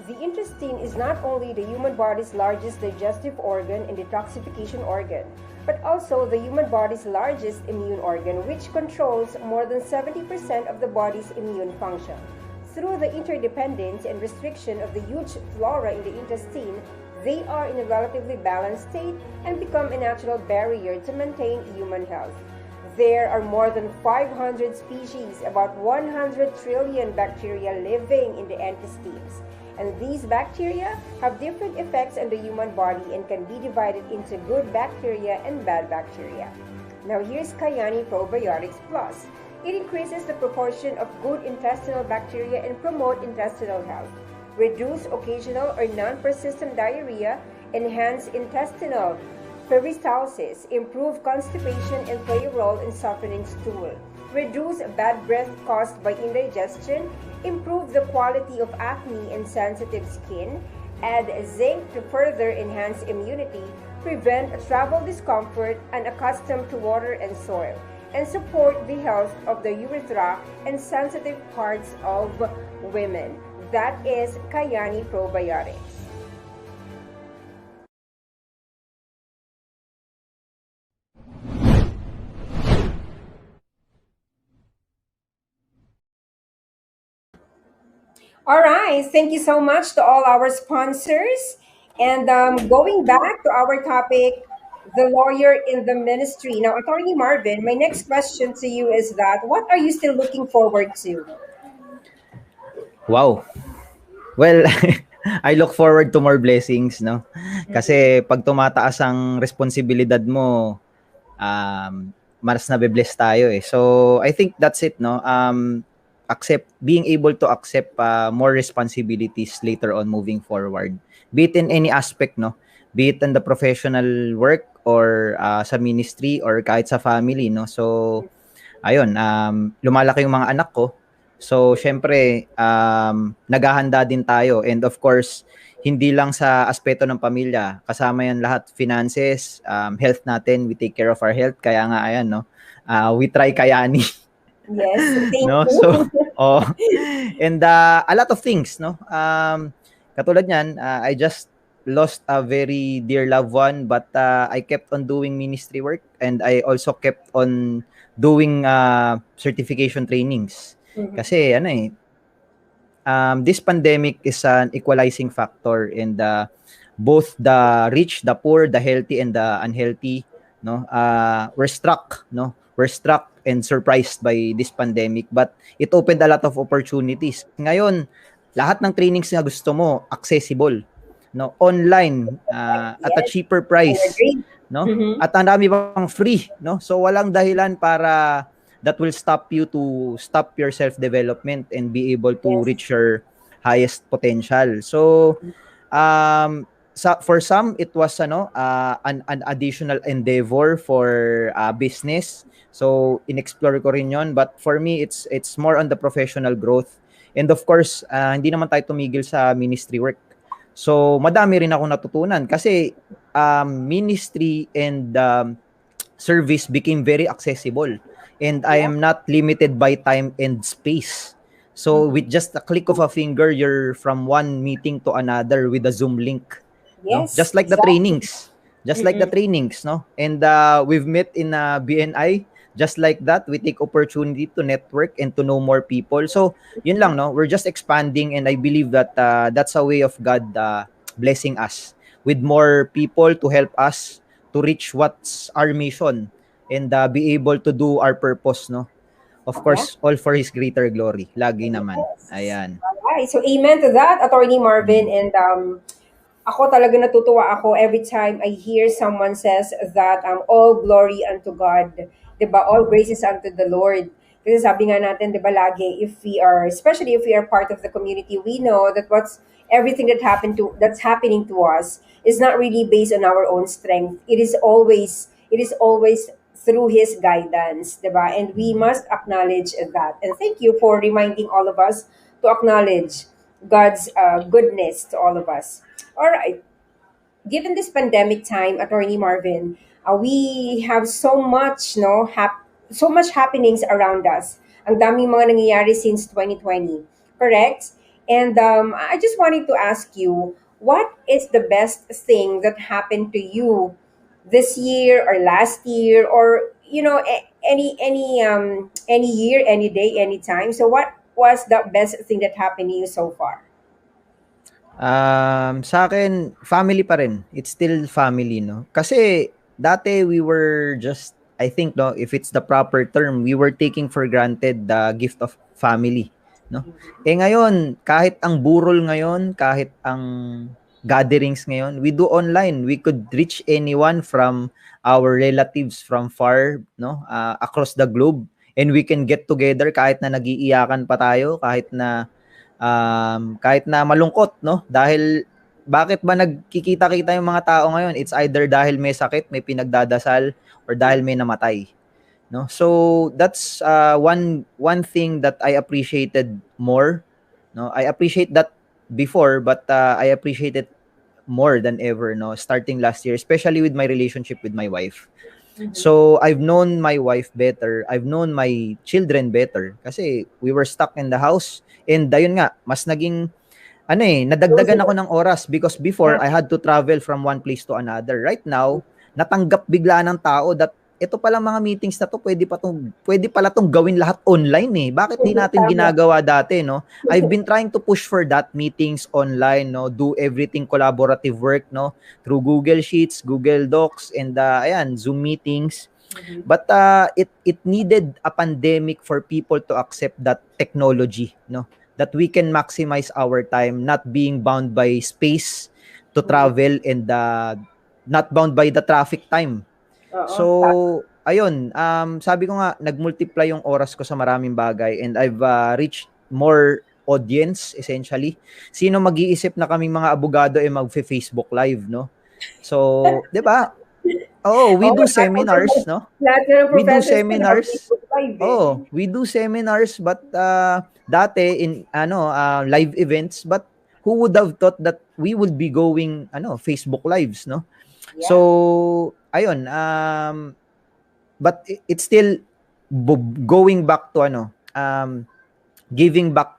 The intestine is not only the human body's largest digestive organ and detoxification organ, but also the human body's largest immune organ, which controls more than 70% of the body's immune function. Through the interdependence and restriction of the huge flora in the intestine, they are in a relatively balanced state and become a natural barrier to maintain human health. There are more than 500 species, about 100 trillion bacteria living in the intestines. And these bacteria have different effects on the human body and can be divided into good bacteria and bad bacteria. Now here's Kayani Probiotics Plus. It increases the proportion of good intestinal bacteria and promote intestinal health, reduce occasional or non-persistent diarrhea, enhance intestinal peristalsis, improve constipation, and play a role in softening stool, reduce bad breath caused by indigestion, improve the quality of acne and sensitive skin, add zinc to further enhance immunity, prevent travel discomfort, unaccustomed to water and soil, and support the health of the urethra and sensitive parts of women. That is Kayani Probiotics. All right. Thank you so much to all our sponsors. And going back to our topic, the lawyer in the ministry. Now, Attorney Marvin, my next question to you is that what are you still looking forward to? Wow. Well, I look forward to more blessings, no? Kasi pag tumataas ang responsibilidad mo, mas nabe-bless tayo eh. So, I think that's it, no? Being able to accept more responsibilities later on moving forward. Be it in any aspect, no? Be it in the professional work or sa ministry or kahit sa family, no? So, ayun, lumalaki yung mga anak ko. So, syempre, naghahanda din tayo. And of course, hindi lang sa aspeto ng pamilya. Kasama yan lahat. Finances, health natin. We take care of our health. Kaya nga, ayan, no? We try Kayani. Yes, thank no? you. So, and a lot of things, no? Katulad niyan, I just lost a very dear loved one, but I kept on doing ministry work and I also kept on doing certification trainings. Kasi this pandemic is an equalizing factor in both the rich, the poor, the healthy, and the unhealthy. No, we're struck and surprised by this pandemic, but it opened a lot of opportunities. Ngayon, lahat ng trainings na gusto mo accessible, no, online at a cheaper price, no, at ang dami pang free, no, so walang dahilan para that will stop you to stop your self-development and be able to reach your highest potential. So, for some, it was an additional endeavor for business. So, in-explore ko rin yun. But for me, it's more on the professional growth. And of course, hindi naman tayo tumigil sa ministry work. So, madami rin ako natutunan kasi ministry and service became very accessible. and I am not limited by time and space. So with just a click of a finger, you're from one meeting to another with a Zoom link, no? Yes, exactly. Just like the trainings, no? And we've met in BNI, just like that. We take opportunity to network and to know more people. So yun lang, no? We're just expanding, and I believe that that's a way of God blessing us with more people to help us to reach what's our mission, and be able to do our purpose, no? Of Yeah. course, all for His greater glory. Lagi naman. Yes. Ayan. Alright. So, amen to that, Attorney Marvin. Mm. And ako talaga natutuwa ako every time I hear someone says that all glory unto God. 'Di ba? All graces unto the Lord. Kasi sabi nga natin, 'di ba, lagi, if we are, especially if we are part of the community, we know that everything that's happening to us is not really based on our own strength. It is always through His guidance, 'di ba? And we must acknowledge that. And thank you for reminding all of us to acknowledge God's goodness to all of us. All right. Given this pandemic time, Attorney Marvin, we have so much, no, so much happenings around us. Ang daming mga nangyayari since 2020, correct? And I just wanted to ask you, what is the best thing that happened to you this year or last year, or any year, any day, any time? So, what was the best thing that happened to you so far? Sa akin, family pa rin. It's still family, no? Kasi dati we were just, I think, no, if it's the proper term, we were taking for granted the gift of family, no? Eh ngayon, kahit ang burol ngayon, kahit ang gatherings ngayon, we do online. We could reach anyone from our relatives from far, no, across the globe, and we can get together kahit na nagiiyakan pa tayo, kahit na malungkot, no? Dahil bakit ba nagkikita-kita yung mga tao ngayon? It's either dahil may sakit, may pinagdadasal, or dahil may namatay, no? So that's one thing that I appreciated more, no? I appreciate that before, but I appreciate it more than ever, no? Starting last year, especially with my relationship with my wife. So I've known my wife better. I've known my children better kasi we were stuck in the house. And ayun nga, mas naging nadagdagan ako ng oras because before I had to travel from one place to another. Right now, natanggap bigla ng tao that ito pala mga meetings na to, pwede pala tong gawin lahat online eh. Bakit di natin ginagawa dati, no? I've been trying to push for that, meetings online, no? Do everything collaborative work, no? Through Google Sheets, Google Docs, and Zoom meetings. But it needed a pandemic for people to accept that technology, no? That we can maximize our time, not being bound by space to travel, and not bound by the traffic time. So, ayun, sabi ko nga, nagmultiply yung oras ko sa maraming bagay, and I've reached more audience, essentially. Sino mag-iisip na kaming mga abogado mag-Facebook live, no? So, di ba? Oh, we do seminars, no? Lahat ng We do professors seminars. live, Oh, we do seminars, but dati in live events, but who would have thought that we would be going Facebook lives, no? Yeah. So, ayun, but it's still going back to giving back,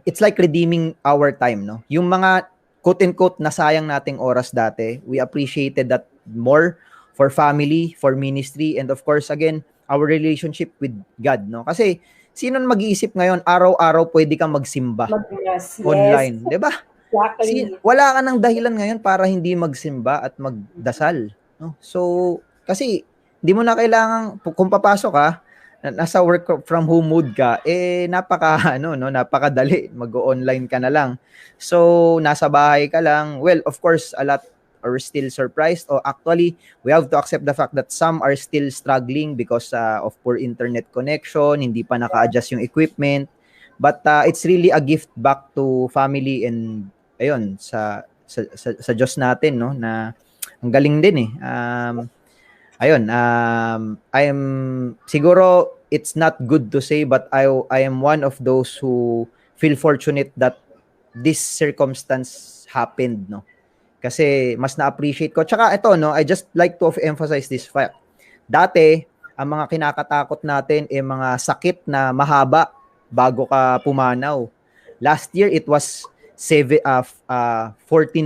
it's like redeeming our time, no? Yung mga quote-unquote nasayang nating oras dati, we appreciated that more for family, for ministry, and of course, again, our relationship with God, no? Kasi, sino mag-iisip ngayon, araw-araw pwede kang magsimba Yes. online, di ba? Exactly. Wala ka ng dahilan ngayon para hindi magsimba at magdasal, no? So, kasi hindi mo na kailangan, kung papasok ka, nasa work from home mode ka, napakadali, mag-online ka na lang. So, nasa bahay ka lang. Well, of course, a lot are still surprised, or actually, we have to accept the fact that some are still struggling because of poor internet connection, hindi pa naka-adjust yung equipment. But it's really a gift back to family, and ayun, sa Diyos natin, no, na ang galing din eh. Ayun, I am, siguro it's not good to say, but I am one of those who feel fortunate that this circumstance happened, no. Kasi mas na-appreciate ko. Tsaka ito, no, I just like to emphasize this fact. Dati, Ang mga kinakatakot natin ay mga sakit na mahaba bago ka pumanaw. Last year, it was 14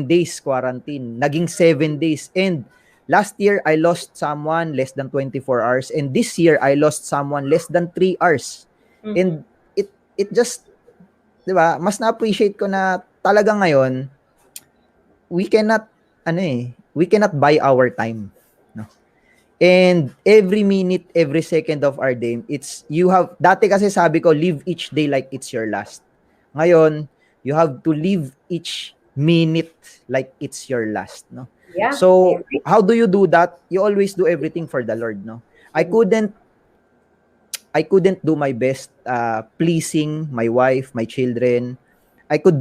days quarantine. Naging 7 days. And last year, I lost someone less than 24 hours. And this year, I lost someone less than 3 hours. And it just, di ba, mas na-appreciate ko na talaga ngayon, we cannot buy our time. No? And every minute, every second of our day, dati kasi sabi ko, live each day like it's your last. Ngayon, you have to live each minute like it's your last, no? Yeah. So, how do you do that? You always do everything for the Lord, no? I couldn't do my best pleasing my wife, my children. I could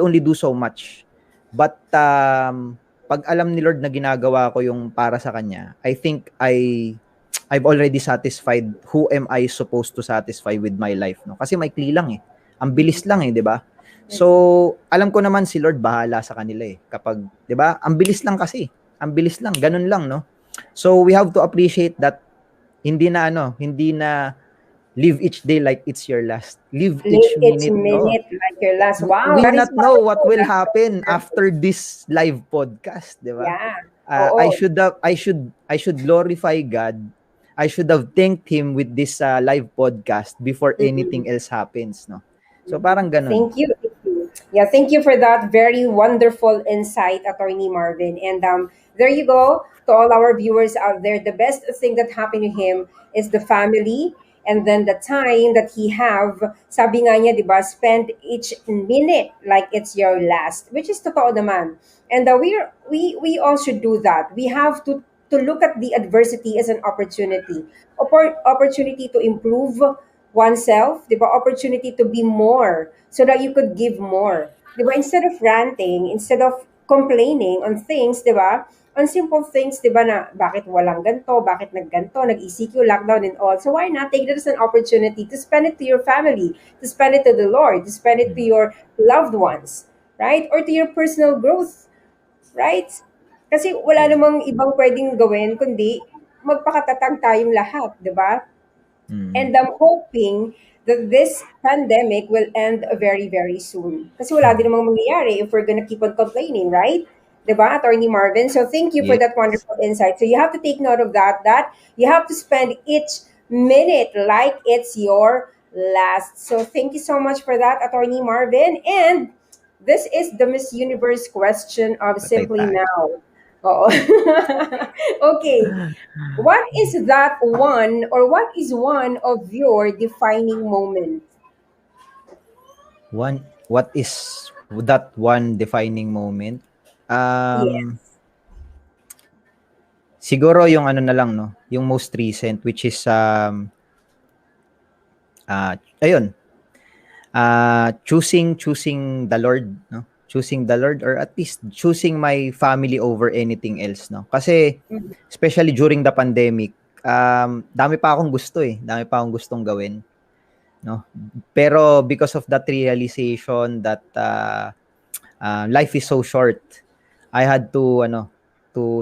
only do so much. But pag alam ni Lord na ginagawa ko yung para sa kanya, I think I've already satisfied who am I supposed to satisfy with my life, no? Kasi maikli lang eh. Ang bilis lang eh, 'di ba? So, alam ko naman si Lord bahala sa kanila eh. Kapag, 'di ba? Ang bilis lang kasi. Ang bilis lang, ganun lang, no? So, we have to appreciate that hindi na live each day like it's your last. Live each minute like your last. Wow. We not know what will happen after this live podcast, 'di ba? Yeah. I should glorify God. I should have thanked him with this live podcast before anything else happens, no? So parang ganun. Thank you. Yeah, thank you for that very wonderful insight, Attorney Marvin. And there you go to all our viewers out there. The best thing that happened to him is the family, and then the time that he have, sabi nga niya, di ba, spend each minute like it's your last, which is totoo naman. And we all should do that. We have to look at the adversity as an opportunity. Opportunity to improve oneself, di ba? Opportunity to be more so that you could give more. Di ba? Instead of ranting, instead of complaining on things, di ba? On simple things, di ba, na bakit walang ganto, bakit nagganto, nag-ECQ, lockdown and all. So why not take it as an opportunity to spend it to your family, to spend it to the Lord, to spend it to your loved ones, right? Or to your personal growth, right? Kasi wala namang ibang pwedeng gawin kundi magpakatatag tayong lahat, di ba? And I'm hoping that this pandemic will end very, very soon. Kasi wala din namang mangyayari if we're gonna keep on complaining, right? Diba, Attorney Marvin? So thank you for that wonderful insight. So you have to take note of that you have to spend each minute like it's your last. So thank you so much for that, Attorney Marvin. And this is the Miss Universe question of Simply Now. Okay. What is one of your defining moments? What is that one defining moment? Yes. Siguro yung ano na lang, no? Yung most recent, which is choosing the Lord, no? Choosing the Lord, or at least choosing my family over anything else, no? Kasi especially during the pandemic, dami pa akong gustong gawin, no? Pero because of that realization that life is so short, I had to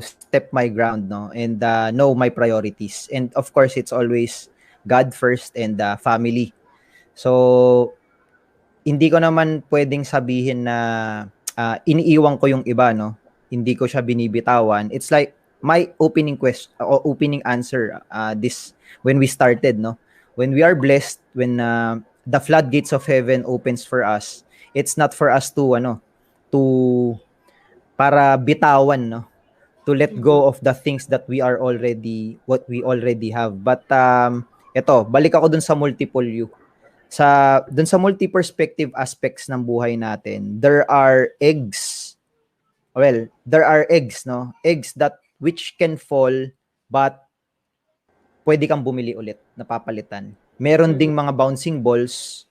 step my ground, no, and know my priorities. And of course, it's always God first and family. So hindi ko naman pwedeng sabihin na iniiwan ko yung iba, no? Hindi ko siya binibitawan. It's like my opening answer this when we started, no? When we are blessed, when the floodgates of heaven opens for us, it's not for us to para bitawan, no? To let go of the things that we already have. But balik ako dun sa multiple you. Dun sa multi-perspective aspects ng buhay natin, there are eggs, no? Eggs that which can fall, but pwede kang bumili ulit, napapalitan. Meron ding mga bouncing balls,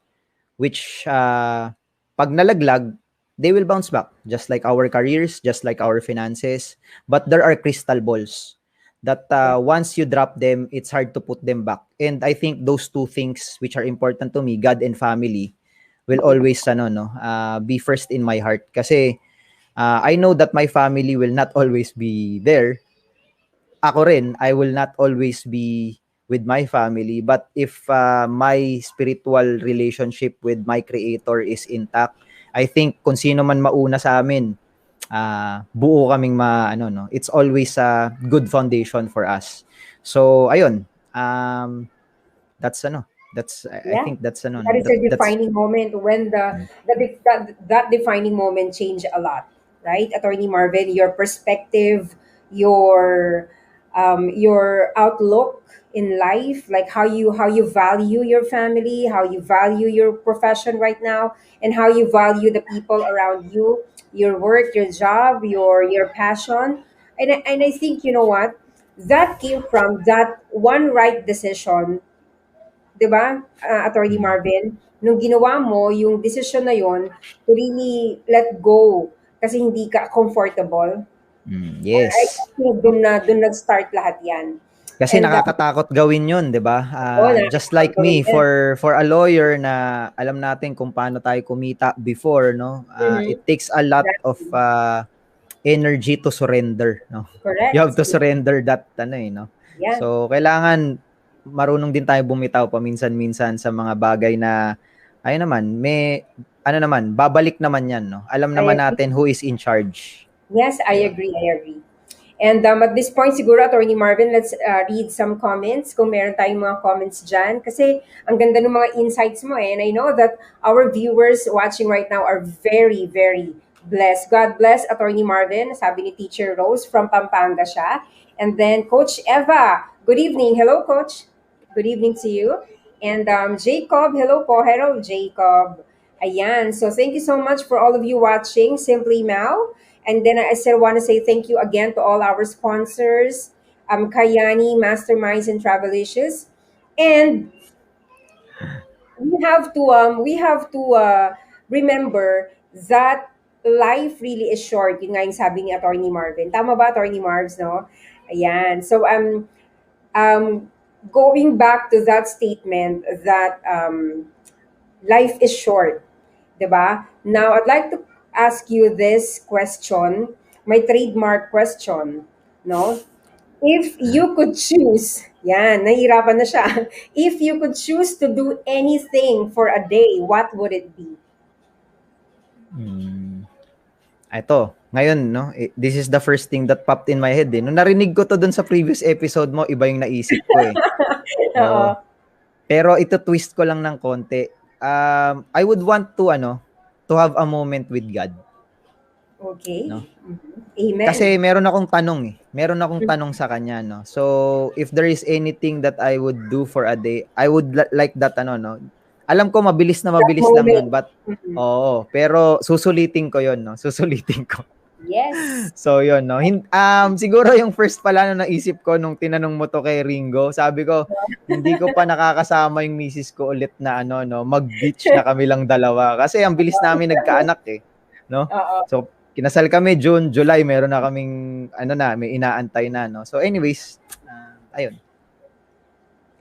which pag nalaglag, they will bounce back, just like our careers, just like our finances. But there are crystal balls that once you drop them, it's hard to put them back. And I think those two things which are important to me, God and family, will always be first in my heart. Kasi I know that my family will not always be there. Ako rin, I will not always be with my family. But if my spiritual relationship with my Creator is intact, I think kung sino man mauna sa amin, buo kaming it's always a good foundation for us. So ayun, that's I Yeah. think that's That is a defining moment when that defining moment changed a lot, right? Attorney Marvin, your perspective, your your outlook in life, like how you value your family, how you value your profession right now, and how you value the people around you, your work, your job, your passion. And I think you know what? That came from that one right decision, 'di ba, Attorney mm, Marvin, nung ginawa mo yung decision na yon to really let go kasi hindi ka comfortable. I yes. think dun nag-start lahat yan. Kasi And nakakatakot gawin 'yun, 'di ba? oo, Just nakakapag like gawin me, yan. for a lawyer na alam natin kung paano tayo kumita before, no? Mhm. It takes a lot of Exactly. energy to surrender, no? You have Correct. to surrender that no? Yeah. So kailangan marunong din tayo bumitaw paminsan-minsan sa mga bagay na ayun naman, may naman, babalik naman 'yan, no? Alam I naman agree. natin who is in charge. Yes, I Ayun. agree. I agree. And at this point, siguro, Attorney Marvin, let's read some comments kung meron tayong mga comments dyan. Kasi ang ganda ng mga insights mo eh. And I know that our viewers watching right now are very, very blessed. God bless Attorney Marvin, sabi ni Teacher Rose from Pampanga siya. And then Coach Eva, good evening. Hello, Coach. Good evening to you. And Jacob, hello po. Hello, Jacob. Ayan. So thank you so much for all of you watching Simply Mal. And then I still want to say thank you again to all our sponsors, Kayani, Masterminds, and Travelicious. And we have to remember that life really is short. Yung nga yung sabi ni Attorney Marvin. Tama ba, Attorney Marvs, no? Ayan. So, going back to that statement that life is short, 'di ba? Now, I'd like to ask you this question, my trademark question, no? If you could choose, yan, nahihirapan na siya. If you could choose to do anything for a day, what would it be? Ito, ngayon, no, this is the first thing that popped in my head eh. Nung narinig ko to dun sa previous episode mo, iba yung naisip ko eh. Oo. Oo. Pero ito twist ko lang ng konti. I would want to have a moment with God, Okay. no? Amen. Kasi meron akong tanong eh. Meron akong tanong sa kanya, no. So, if there is anything that I would do for a day, I would like that no. Alam ko mabilis That lang 'yun, moment. but oo, pero susulitin ko 'yon, no. Susulitin ko. Yes. So, 'yun, no. Siguro yung first pala na naisip ko nung tinanong mo to kay Ringo, sabi ko, hindi ko pa nakakasama yung misis ko ulit na no, mag-beach na kami lang dalawa kasi ang bilis namin nagkaanak eh, no. Oo. So, kinasal kami June, July, meron na kaming may inaantay na, no. So anyways, ayun.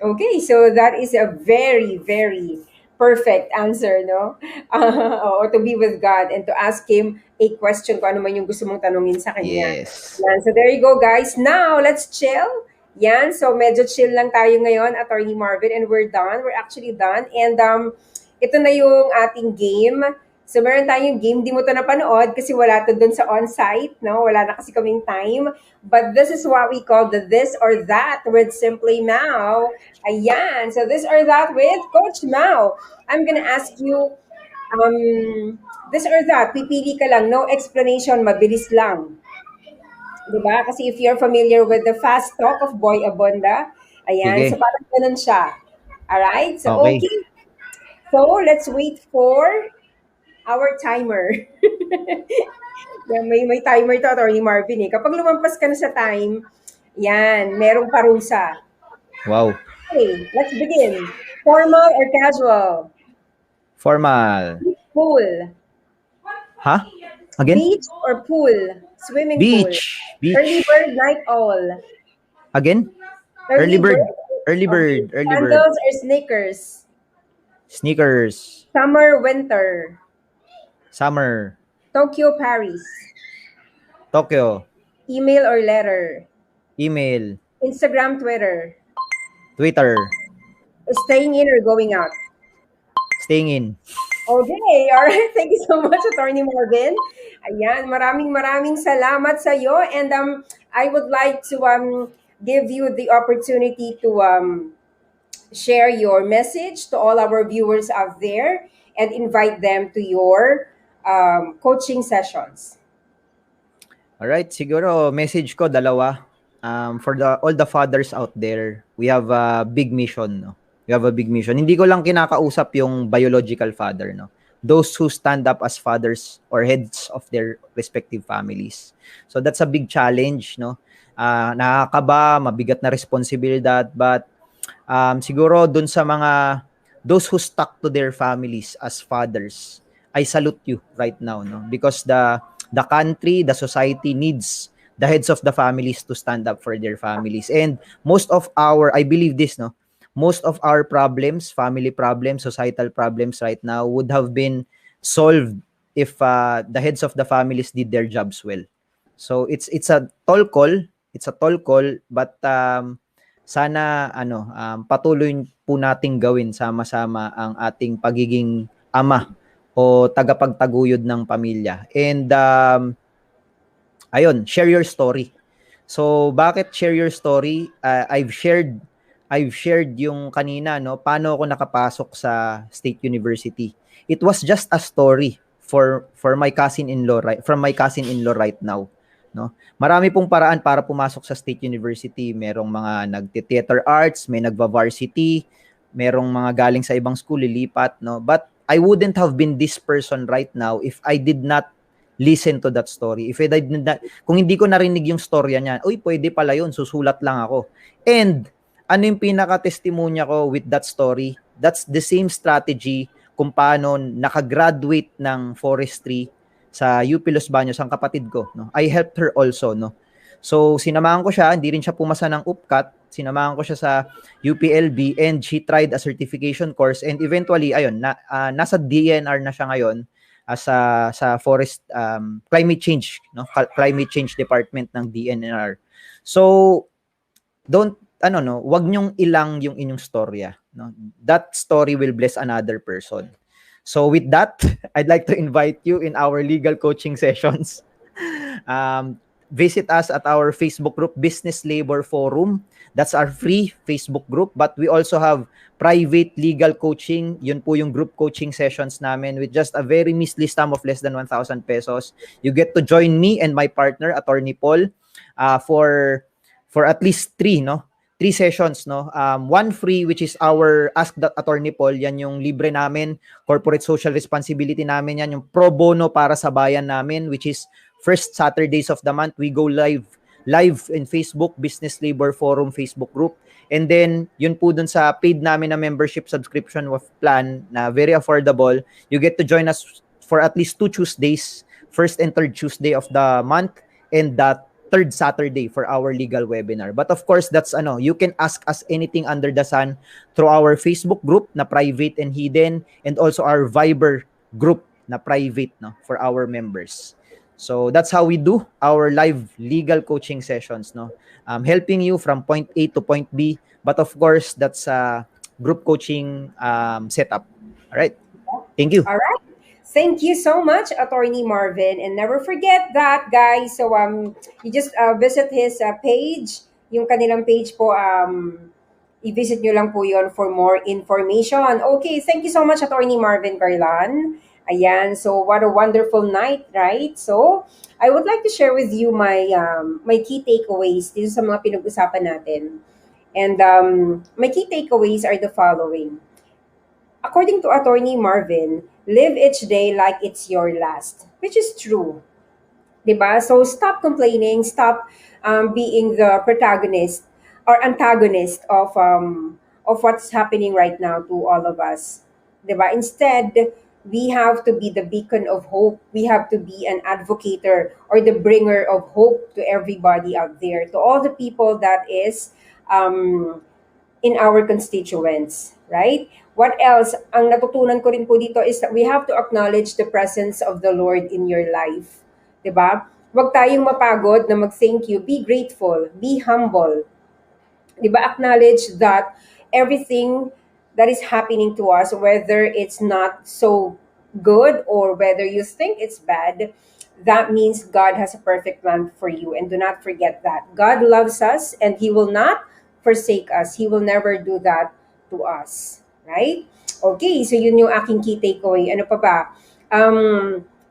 Okay, so that is a very, very perfect answer, no? Or to be with God and to ask Him a question kung ano man yung gusto mong tanungin sa Kanya. Yes. Yan. So there you go, guys. Now, let's chill. Yan. So medyo chill lang tayo ngayon, Attorney Marvin, and we're done. We're actually done. And ito na yung ating game. So meron tayong game, di mo to napanood kasi wala to dun sa on-site, no? Wala na kasi kaming time. But this is what we call the this or that with Simply Mau. Ayan. So this or that with Coach Mau. I'm gonna ask you this or that. Pipili ka lang. No explanation. Mabilis lang. Diba? Kasi if you're familiar with the fast talk of Boy Abunda, ayan. So Sige. parang ganun siya. Alright? So Okay. okay. So let's wait for our timer. may timer to, Attorney Marvin eh. Kapag lumampas ka na sa time, yan, merong parusa. Wow. Okay, let's begin. Formal or casual? Formal. Pool. Ha? Again? Beach or pool? Swimming Beach. pool. Beach. Early bird, night owl. Again? Early bird. Early bird. Early bird. Sandals or sneakers? Sneakers. Summer, winter. Summer. Tokyo, Paris. Tokyo. Email or letter? Email. Instagram, Twitter. Twitter. Staying in or going out? Staying in. Okay, alright. Thank you so much, Attorney Marvin. Ayan, maraming salamat sa iyo. And I would like to give you the opportunity to share your message to all our viewers out there and invite them to your coaching sessions. Alright, siguro message ko dalawa. For all the fathers out there, we have a big mission, no? We have a big mission. Hindi ko lang kinakausap yung biological father, no? Those who stand up as fathers or heads of their respective families. So that's a big challenge, no? Nakakaba, mabigat na responsibilidad, but siguro dun sa mga those who stuck to their families as fathers, I salute you right now, no? Because the country, the society needs the heads of the families to stand up for their families. And most of our, I believe this, no? Most of our problems, family problems, societal problems right now would have been solved if the heads of the families did their jobs well. So it's a tall call, but sana patuloy po nating gawin sama-sama ang ating pagiging ama o tagapagtaguyod ng pamilya. And ayun, share your story. So bakit share your story? I've shared yung kanina, no, paano ako nakapasok sa State University. It was just a story for my cousin-in-law right now, no. Marami pong paraan para pumasok sa State University. Merong mga nagte-theater arts, may nagva-varsity, merong mga galing sa ibang school lilipat, no. But I wouldn't have been this person right now if I did not listen to that story. If I did not, kung hindi ko narinig yung storya niya, uy, pwede pala yun, susulat lang ako. And ano yung pinaka-testimonya ko with that story? That's the same strategy kung paano nakagraduate ng forestry sa UP Los Baños ang kapatid ko, no. I helped her also, no. So sinamahan ko siya, hindi rin siya pumasa ng UPCAT, sinamahan ko siya sa UPLB and she tried a certification course and eventually ayun, nasa DNR na siya ngayon as sa forest climate change, no, climate change department ng DNR. So wag nyong ilang yung inyong storya, no. That story will bless another person. So with that, I'd like to invite you in our legal coaching sessions. Visit us at our Facebook group, Business Labor Forum. That's our free Facebook group. But we also have private legal coaching. Yun po yung group coaching sessions namin with just a very measly sum of less than 1,000 pesos. You get to join me and my partner, Attorney Paul, for at least 3 sessions, no. One free, which is our Ask the Attorney Paul. Yan yung libre namin, corporate social responsibility namin yan, yung pro bono para sa bayan namin, which is first Saturdays of the month. We go live in Facebook, Business Labor Forum Facebook group. And then, yun po dun sa paid namin na membership subscription plan na very affordable. You get to join us for at least 2 Tuesdays, first and third Tuesday of the month, and that third Saturday for our legal webinar. But of course, that's you can ask us anything under the sun through our Facebook group na private and hidden, and also our Viber group na private, no, for our members. So that's how we do our live legal coaching sessions, no. Helping you from point A to point B, but of course that's a group coaching setup. All right. Thank you. All right. Thank you so much, Attorney Marvin. And never forget that, guys. So you just visit his page. Yung kanilang page po, i-visit nyo lang po yon for more information. Okay, thank you so much, Attorney Marvin Garland. Ayan, so what a wonderful night, right? So, I would like to share with you my my key takeaways dito sa mga pinag-usapan natin. And my key takeaways are the following. According to Attorney Marvin, live each day like it's your last, which is true. Diba? So, stop complaining, stop being the protagonist or antagonist of what's happening right now to all of us. Diba? Instead, we have to be the beacon of hope. We have to be an advocator or the bringer of hope to everybody out there, to all the people that is in our constituents, right? What else? Ang natutunan ko rin po dito is that we have to acknowledge the presence of the Lord in your life. Diba? Huwag tayong mapagod na mag-thank you. Be grateful. Be humble. Di ba? Acknowledge that everything that is happening to us, whether it's not so good or whether you think it's bad, that means God has a perfect plan for you. And do not forget that. God loves us and He will not forsake us. He will never do that to us. Right? Okay, so yun yung aking key takeaway. Ano pa ba?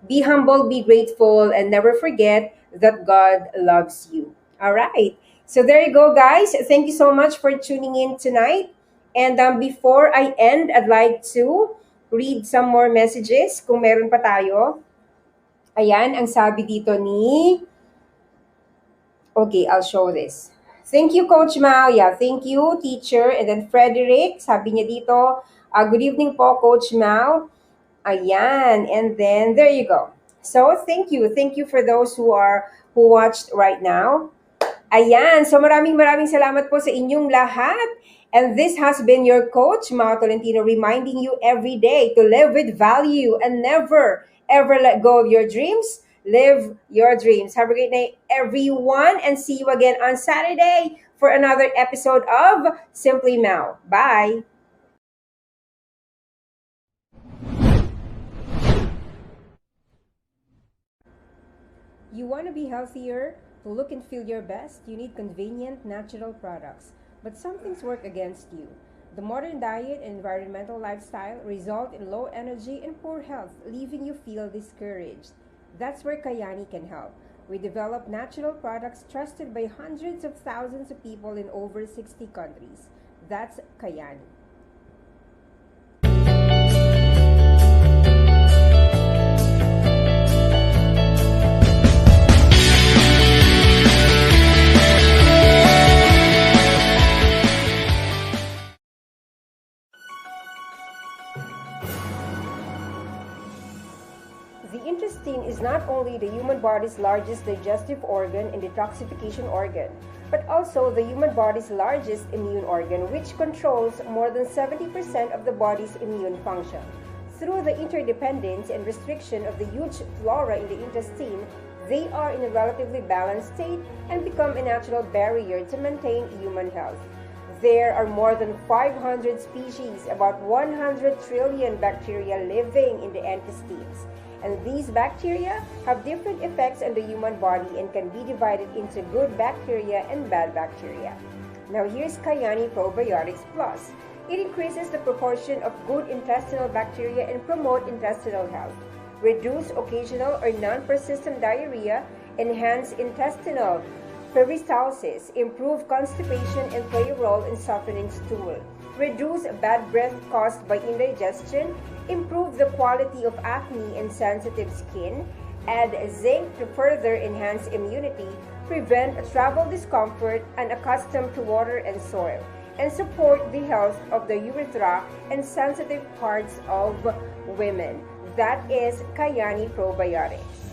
Be humble, be grateful, and never forget that God loves you. All right. So there you go, guys. Thank you so much for tuning in tonight. And before I end, I'd like to read some more messages kung meron pa tayo. Ayan, ang sabi dito ni... Okay, I'll show this. Thank you, Coach Mao. Yeah, thank you, teacher. And then Frederick, sabi niya dito, good evening po, Coach Mao. Ayan, and then there you go. So, thank you. Thank you for those who watched right now. Ayan, so maraming salamat po sa inyong lahat. And this has been your coach, Mao Tolentino, reminding you every day to live with value and never, ever let go of your dreams. Live your dreams. Have a great night, everyone, and see you again on Saturday for another episode of Simply Mao. Bye! You want to be healthier? To look and feel your best, you need convenient, natural products. But some things work against you. The modern diet and environmental lifestyle result in low energy and poor health, leaving you feel discouraged. That's where Kayani can help. We develop natural products trusted by hundreds of thousands of people in over 60 countries. That's Kayani. The intestine is not only the human body's largest digestive organ and detoxification organ, but also the human body's largest immune organ, which controls more than 70% of the body's immune function. Through the interdependence and restriction of the huge flora in the intestine, they are in a relatively balanced state and become a natural barrier to maintain human health. There are more than 500 species, about 100 trillion bacteria living in the intestines. And these bacteria have different effects on the human body and can be divided into good bacteria and bad bacteria. Now here's Kayani Probiotics Plus. It increases the proportion of good intestinal bacteria and promote intestinal health, reduce occasional or non-persistent diarrhea, enhance intestinal peristalsis, improve constipation, and play a role in softening stool, reduce bad breath caused by indigestion, improve the quality of acne and sensitive skin, add zinc to further enhance immunity, prevent travel discomfort, unaccustomed to water and soil, and support the health of the urethra and sensitive parts of women. That is Kayani Probiotics.